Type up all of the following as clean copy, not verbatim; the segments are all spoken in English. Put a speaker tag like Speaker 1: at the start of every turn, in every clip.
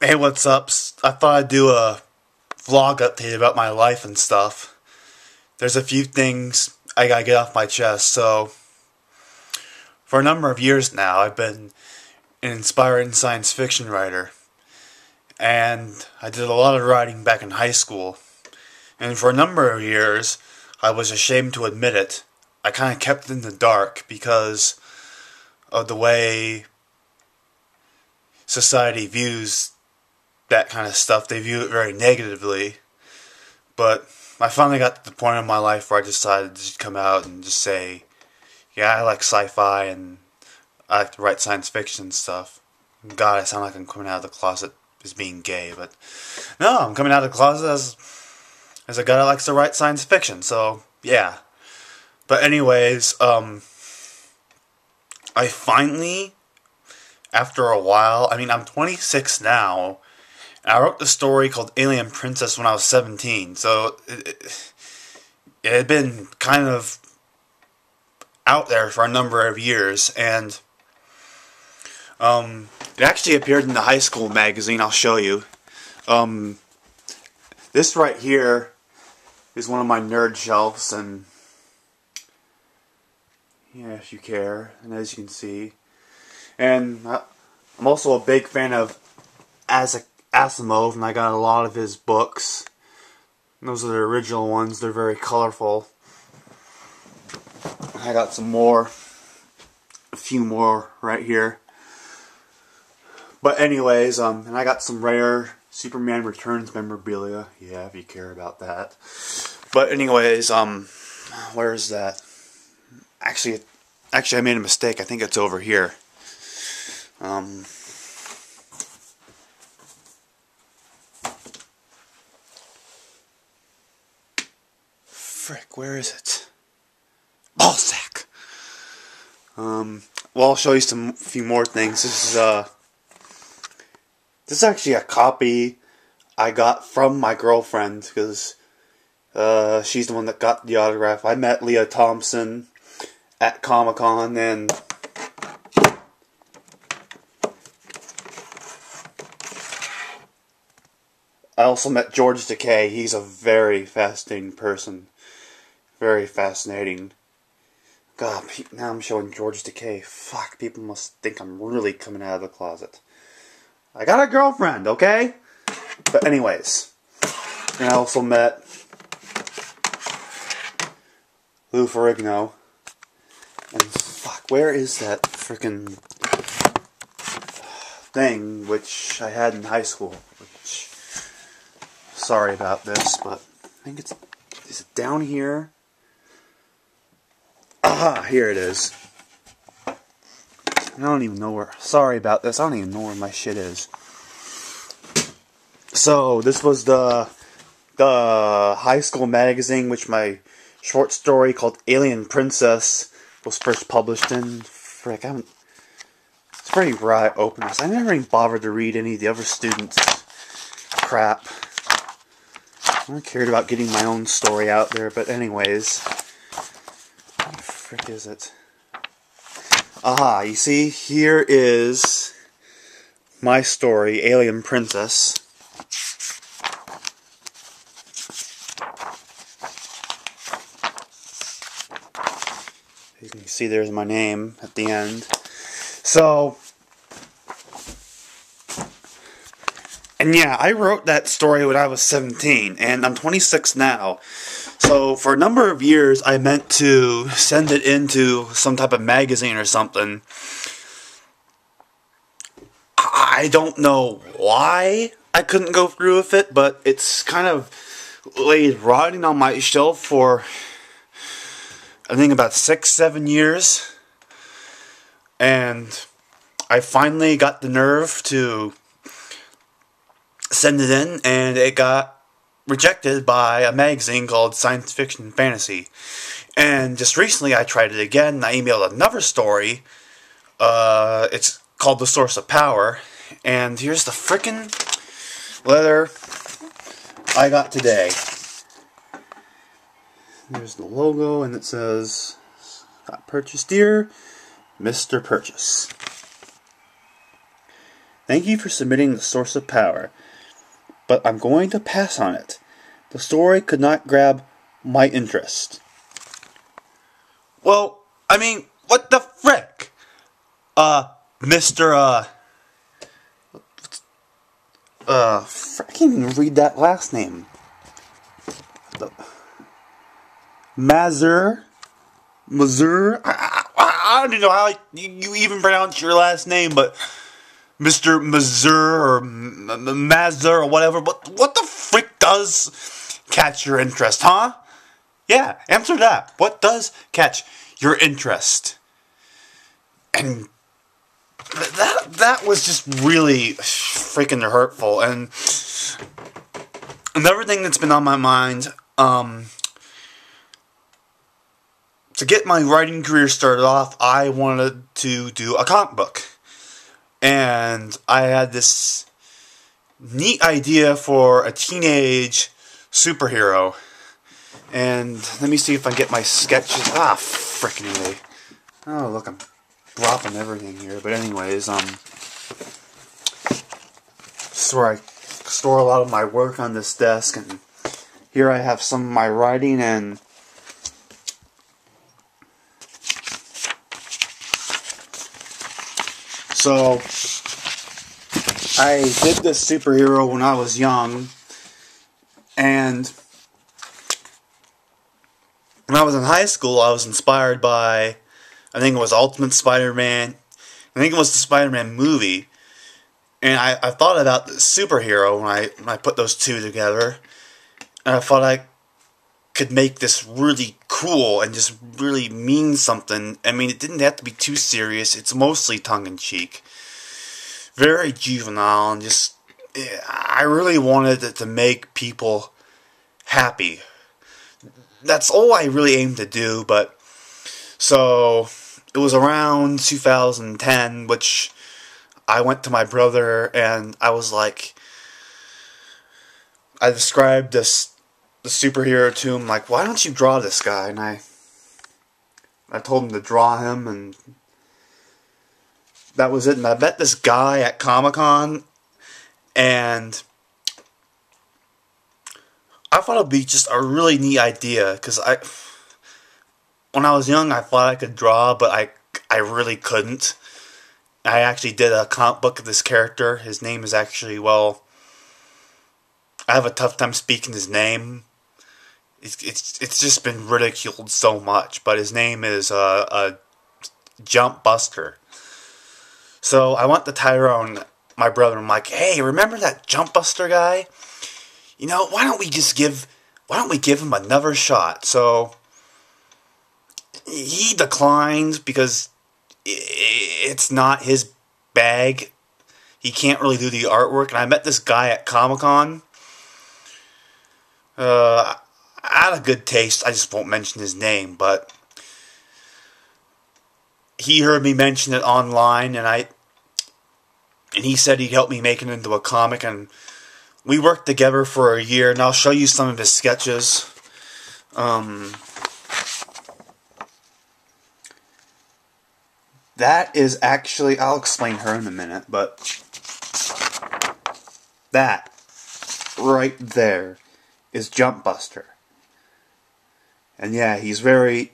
Speaker 1: Hey, what's up? I thought I'd do a vlog update about my life and stuff. There's a few things I gotta get off my chest. So, for a number of years now, I've been an inspiring science fiction writer. And I did a lot of writing back in high school. And for a number of years, I was ashamed to admit it. I kind of kept it in the dark because of the way society views that kind of stuff. They view it very negatively. But I finally got to the point in my life where I decided to just come out and just say, yeah, I like sci-fi and I like to write science fiction stuff. God, I sound like I'm coming out of the closet as being gay, but no, I'm coming out of the closet as a guy that likes to write science fiction, so yeah. But anyways, I finally, after a while, I'm 26 now, and I wrote the story called Alien Princess when I was 17, so it had been kind of out there for a number of years, and it actually appeared in the high school magazine. I'll show you. This right here is one of my nerd shelves, and yeah, if you care, and as you can see, and I'm also a big fan of Asimov, and I got a lot of his books. And those are the original ones. They're very colorful. I got some more, a few more right here. But anyways, and I got some rare Superman Returns memorabilia. Yeah, if you care about that. But anyways, where is that? Actually, I made a mistake. I think it's over here. Frick, where is it? Ballsack. Well, I'll show you a few more things. This is actually a copy I got from my girlfriend, because she's the one that got the autograph. I met Leah Thompson at Comic-Con, and I also met George Takei. He's a very fascinating person. Very fascinating. God, now I'm showing George Takei. Fuck, people must think I'm really coming out of the closet. I got a girlfriend, okay? But anyways, and I also met Lou Ferrigno. And fuck, where is that frickin' thing which I had in high school? Which, sorry about this, but I think is it down here? Aha, here it is. I don't even know where, sorry about this, I don't even know where my shit is. So, this was the high school magazine which my short story called Alien Princess was first published in. Frick, it's pretty rare I opened this. I never even bothered to read any of the other students' crap. I cared about getting my own story out there, but anyways. What the frick is it? Aha, you see, here is my story, Alien Princess. You can see there's my name at the end. So, and yeah, I wrote that story when I was 17, and I'm 26 now. So, for a number of years, I meant to send it into some type of magazine or something. I don't know why I couldn't go through with it, but it's kind of laid rotting on my shelf for, I think, about 6-7 years. And I finally got the nerve to send it in, and it got rejected by a magazine called Science Fiction Fantasy. And just recently I tried it again. I emailed another story. It's called The Source of Power. And here's the frickin' letter I got today. There's the logo, and it says, "Got purchased, dear Mr. Purchase." Thank you for submitting The Source of Power, but I'm going to pass on it. The story could not grab my interest. Well, I mean, what the frick? Mr. I can't even read that last name. Mazur? I don't even know how you even pronounce your last name, but Mr. Mazur or Mazur or whatever. But what the frick does catch your interest, huh? Yeah, answer that. What does catch your interest? And that was just really freaking hurtful. And another thing that's been on my mind, to get my writing career started off, I wanted to do a comic book. And I had this neat idea for a teenage superhero. And let me see if I get my sketches. Frickin' anyway. Oh, look, I'm dropping everything here. But anyways, this is where I store a lot of my work on this desk. And here I have some of my writing and so, I did this superhero when I was young, and when I was in high school, I was inspired by, I think it was Ultimate Spider-Man, I think it was the Spider-Man movie, and I thought about the superhero when I put those two together, and I thought I could make this really cool and just really mean something. I mean, it didn't have to be too serious. It's mostly tongue-in-cheek. Very juvenile, and just, I really wanted it to make people happy. That's all I really aimed to do, but, so, it was around 2010, which I went to my brother, and I was like, I described the superhero to him, like, why don't you draw this guy? And I told him to draw him, and that was it. And I met this guy at Comic-Con, and I thought it would be just a really neat idea, because when I was young, I thought I could draw, but I really couldn't. I actually did a comic book of this character. His name is actually, well, I have a tough time speaking his name. It's just been ridiculed so much, but his name is Jump Buster. So I went to Tyrone, my brother, and I'm like, hey, remember that Jump Buster guy? You know, why don't we give him another shot? So he declined because it's not his bag. He can't really do the artwork. And I met this guy at Comic-Con. I had a good taste. I just won't mention his name, but he heard me mention it online, and he said he'd help me make it into a comic, and we worked together for a year, and I'll show you some of his sketches. That is actually, I'll explain her in a minute, but that right there is Jump Buster. And yeah, he's very,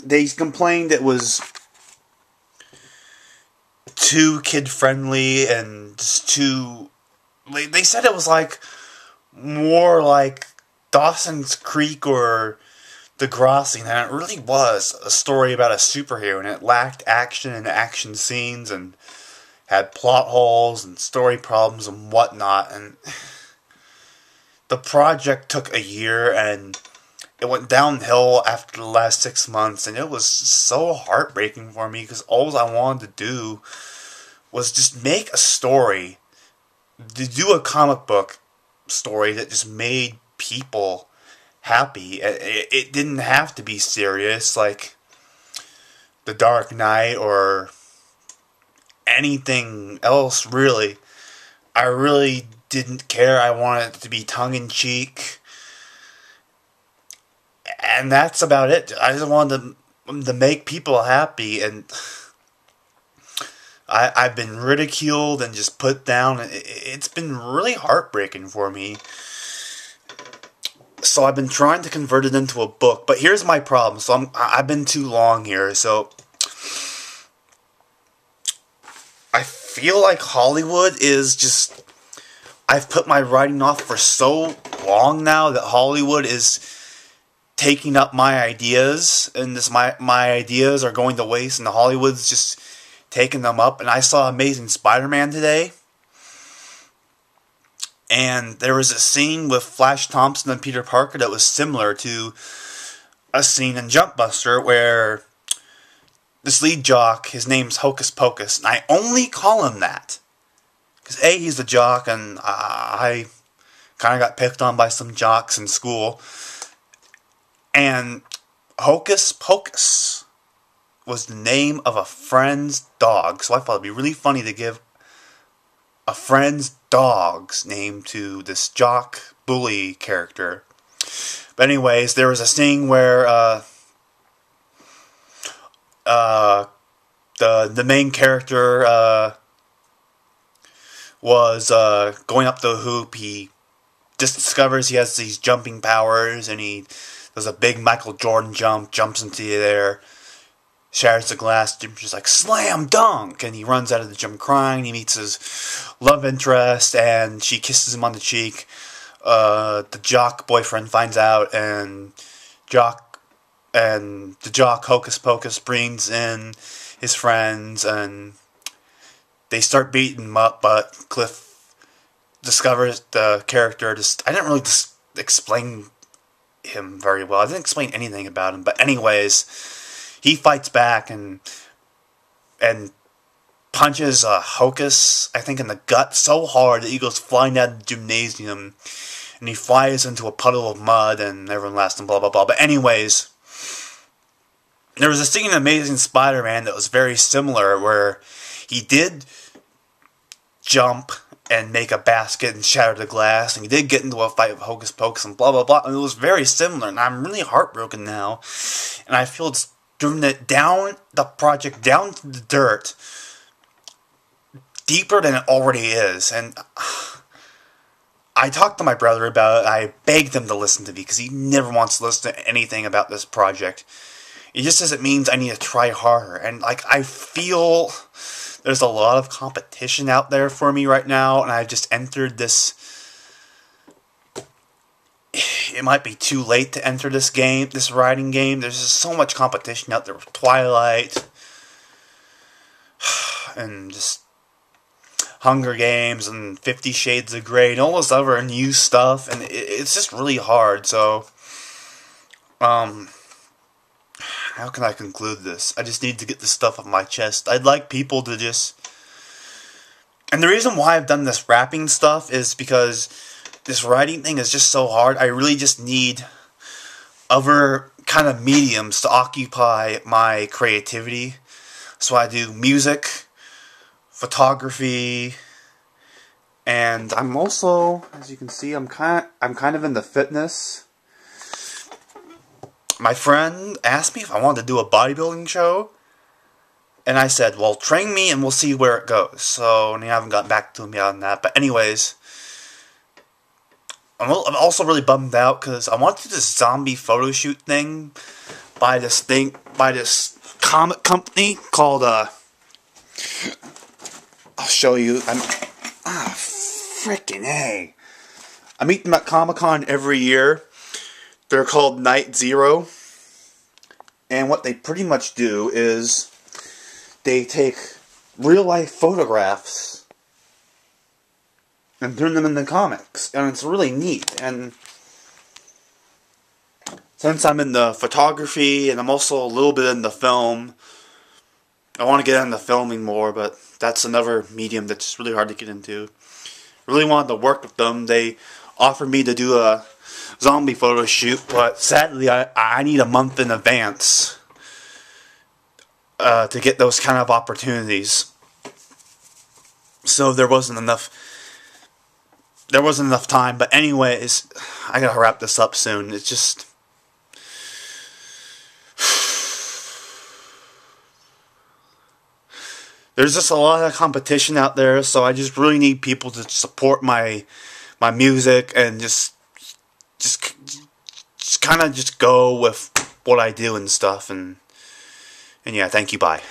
Speaker 1: they complained it was too kid-friendly and just too, they said it was like, more like Dawson's Creek or Degrassi, and it really was a story about a superhero, and it lacked action and action scenes, and had plot holes and story problems and whatnot, and the project took a year, and it went downhill after the last 6 months, and it was so heartbreaking for me, because all I wanted to do was just make a story, to do a comic book story that just made people happy. It didn't have to be serious, like The Dark Knight, or anything else, really. I really didn't care. I wanted it to be tongue-in-cheek. And that's about it. I just wanted to make people happy, and I've been ridiculed and just put down. It's been really heartbreaking for me. So I've been trying to convert it into a book, but here's my problem. So I've been too long here. So I feel like Hollywood is just... I've put my writing off for so long now that Hollywood is taking up my ideas, and my ideas are going to waste, and Hollywood's just taking them up. And I saw Amazing Spider-Man today, and there was a scene with Flash Thompson and Peter Parker that was similar to a scene in Jump Buster where this lead jock, his name's Hocus Pocus, and I only call him that because A, he's a jock, and I kind of got picked on by some jocks in school. And Hocus Pocus was the name of a friend's dog, so I thought it'd be really funny to give a friend's dog's name to this jock bully character. But anyways, there was a scene where the main character was going up the hoop. He just discovers he has these jumping powers, and he does a big Michael Jordan jump, jumps into the air, shatters the glass, just like slam dunk, and he runs out of the gym crying. He meets his love interest, and she kisses him on the cheek. The jock boyfriend finds out, and the jock Hocus Pocus brings in his friends, and they start beating him up. But Cliff discovers the character. I didn't really explain him very well. I didn't explain anything about him, but anyways, he fights back and punches Hocus, I think, in the gut so hard that he goes flying out of the gymnasium, and he flies into a puddle of mud, and everyone laughs and blah blah blah. But anyways, there was a scene in Amazing Spider-Man that was very similar, where he did jump and make a basket and shatter the glass, and he did get into a fight with Hocus Pocus and blah blah blah, and it was very similar, and I'm really heartbroken now, and I feel it's driven it down, the project down to the dirt, deeper than it already is. And I talked to my brother about it. I begged him to listen to me, because he never wants to listen to anything about this project. It just says it means I need to try harder, and like, I feel there's a lot of competition out there for me right now, and I've just entered this... It might be too late to enter this game, this writing game. There's just so much competition out there with Twilight, and just Hunger Games, and 50 Shades of Grey, and all this other new stuff, and it's just really hard. So, how can I conclude this? I just need to get this stuff off my chest. I'd like people to just... And the reason why I've done this rapping stuff is because this writing thing is just so hard. I really just need other kind of mediums to occupy my creativity. So I do music, photography, and I'm also, as you can see, I'm kind of into fitness. My friend asked me if I wanted to do a bodybuilding show, and I said, well, train me and we'll see where it goes. So, and I haven't gotten back to him yet on that. But anyways, I'm also really bummed out because I want to do this zombie photo shoot thing by this comic company called, I'll show you. Frickin' A. I meet them at Comic-Con every year. They're called Night Zero. And what they pretty much do is they take real-life photographs and turn them into comics. And it's really neat. And since I'm into photography and I'm also a little bit into film, I want to get into filming more, but that's another medium that's really hard to get into. Really wanted to work with them. They offered me to do a zombie photo shoot, but sadly I need a month in advance to get those kind of opportunities. So there wasn't enough time. But anyways, I gotta wrap this up soon. It's just... there's just a lot of competition out there, so I just really need people to support my music and just kind of just go with what I do and stuff, and yeah, thank you, bye.